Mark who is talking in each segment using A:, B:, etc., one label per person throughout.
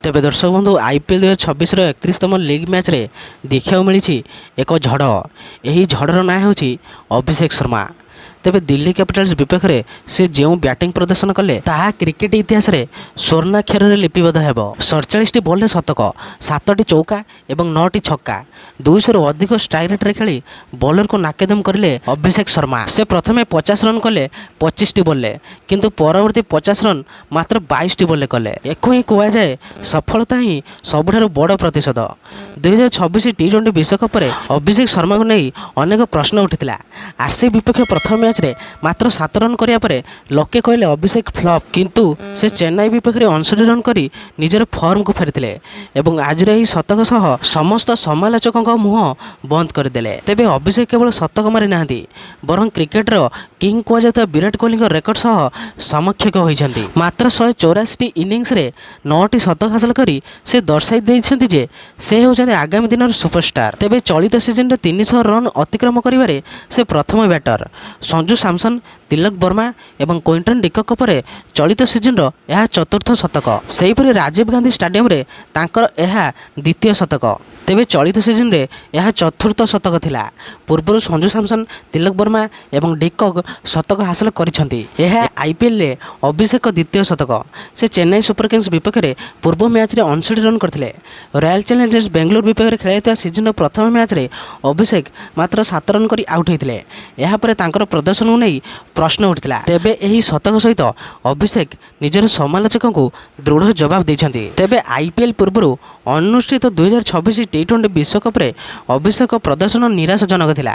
A: तेबे दर्शक बंधु आईपीएल 2026 31तम लीग मैच रे देखा मिली एक झड़। यही झड़र ना हो अभिषेक शर्मा। तेबे दिल्ली कैपिटल्स विपक्ष में से जो बैटिंग प्रदर्शन कले ताहा क्रिकेट इतिहास रे स्वर्णाक्षर रे लिपिबद्ध हेबो। 47 बॉल रे शतक, 7टी चौका एवं 9टी छक्का, 200 रु अधिक स्ट्राइक रेट रे खेली बॉलर को नाकेदम करले अभिषेक शर्मा। से प्रथमे 50 रन कले 25टी बॉल रे, किंतु परवर्ती 50 रन मात्र 22टी बॉल रे कले। एको ही कह जाए सफलता ही सबुठारु बड़ प्रतिशत। 2026 टी20 विश्वकप रे अभिषेक शर्मा को नहीं अनेक प्रश्न उठिथिला। आरसीबी विपक्ष प्रथम मैच रे मात्र 7 रन करिया परे लोके कहले अभिषेक फ्लॉप, किंतु से चेन्नई विपक्ष में 59 रन करी निजर फॉर्म को फेरिथिले एवं आज रे शतक सह समस्त समालोचकों मुह बंद करदेले। तेबे अभिषेक केवल शतक मारी नाहंती, बरं क्रिकेटर किंग कहता विराट कोहली रेकर्ड सह समकक्ष होइछंती। मात्र 184 इनिंग्स रे 9टी शतक हासिल करी से दर्शाई देइछंती जे से होउछंती आगामी दिन सुपरस्टार। तेबे चलित सीजन रे 300 रन अतिक्रम करिवारे से प्रथम बैटर। संजू सैमसन, तिलक वर्मा एवं क्विंटन डिकक पर चलित सीजन यह चतुर्थ शतक। सेहीपरि राजीव गांधी स्टेडियम रे तांकर यह द्वितीय शतक। तेबे चलित सीजन रे यह चतुर्थ शतक थिला। पूर्व संजू सैमसन, तिलक वर्मा एवं डिकक शतक हासिल करिसंती। यह आईपीएल रे अभिषेक द्वितीय शतक। से चेन्नई सुपर किंग्स विपक्ष में पूर्व मैच रे 59 रन करथिले। रॉयल चैलेंजर्स बेंगलोर विपक्ष में खेलाइता सीजन प्रथम मैच रे अभिषेक मात्र 7 रन करी आउट होइथिले। यह पर तांकर प्रदर्शन को नहीं प्रश्न उठिला। तेबे एही शतक सहित अभिषेक निजर समालोचकों को दृढ़ जवाब देइछंती। तेबे आईपीएल पूर्व अनुष्ठित 2026 टी20 विश्वकप रे अभिषेक प्रदर्शन निराशाजनक थिला।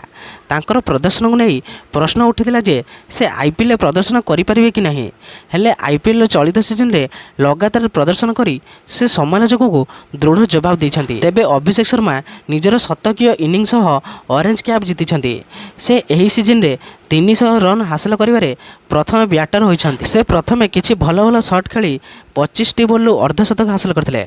A: तांकर प्रदर्शन को नहीं प्रश्न उठिला जे से आईपीएल प्रदर्शन करि परिबे कि नहीं। हेले आईपीएल चलित सीजन रे लगातार प्रदर्शन करी से समालोचकों को दृढ़ जवाब देइछंती। तेबे अभिषेक शर्मा निजर शतकीय इनिंग सह ऑरेंज कैप जीतिछंती। से एही सीजन रे 300 रन हासिल करिवारे प्रथम बैटर होइछंती। से प्रथमे किछि भल भल शॉट खेली 25टी बॉल अर्धशतक हासिल करथिले,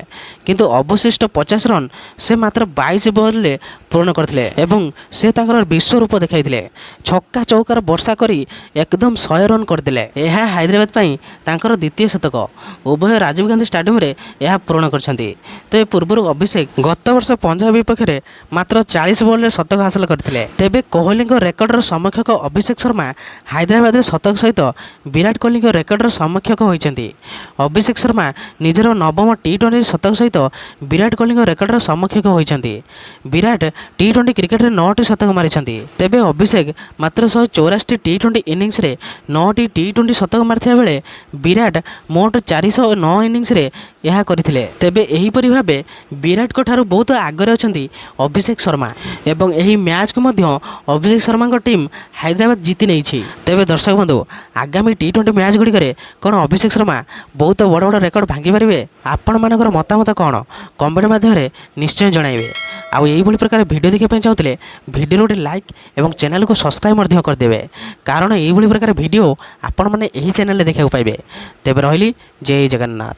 A: किंतु अवशिष्ट 50 रन से मात्र 22 बॉल रे पूर्ण करथिले एवं से तांकर विश्वरूप देखाइथिले। छक्का चौकार वर्षा करी एकदम 100 रन करदिले। यह हैदराबाद पई तांकर द्वितीय शतक। उभय राजीव गांधी स्टेडियम रे यह पूर्ण करछंती। तेबे पूर्व अभिषेक गत वर्ष पंजाब विपक्ष में मात्र 40 बॉल रे शतक हासिल करथिले। तेबे कोहली रेकर्डर समकक्ष अभिषेक शर्मा हैदराबाद शतक सहित विराट कोहली रेकर्डर समकक्ष होइछंती। अभिषेक शर्मा निजर नवम टी20 शतक सहित विराट कोहली रेकर्डर समकक्ष होइछंती। विराट टी20 क्रिकेट रे 9टी शतक मारिछंती। तेबे अभिषेक मात्र 184 टी20 इनिंग्स रे 9टी टी20 शतक मारथिया बेले विराट मोट 409 इनिंग्स रे यह करथिले। तेबे एही परि भाबे विराट को ठारू बहुत आगरे अछंती अभिषेक शर्मा एवं एही मैच को मध्य अभिषेक शर्मा को टीम हैदराबाद जीति नहीं छी। तेबे दर्शक बंधु आगामी टी20 मैच गुड़ी करे कौन अभिषेक शर्मा बहुत बड़ बड़ रेकर्ड भांगी पारे? आपण मानकर मतामत कौन कमेंट माध्यम निश्चय जणाइबे। आउ यही प्रकार वीडियो देखा चाहते वीडियो गोटे लाइक एवं चैनल को सब्सक्राइब करदे, कारण यही प्रकार वीडियो आपण मैंने यही चैनल देखा पाइबे। तेबे रहिली जय जगन्नाथ।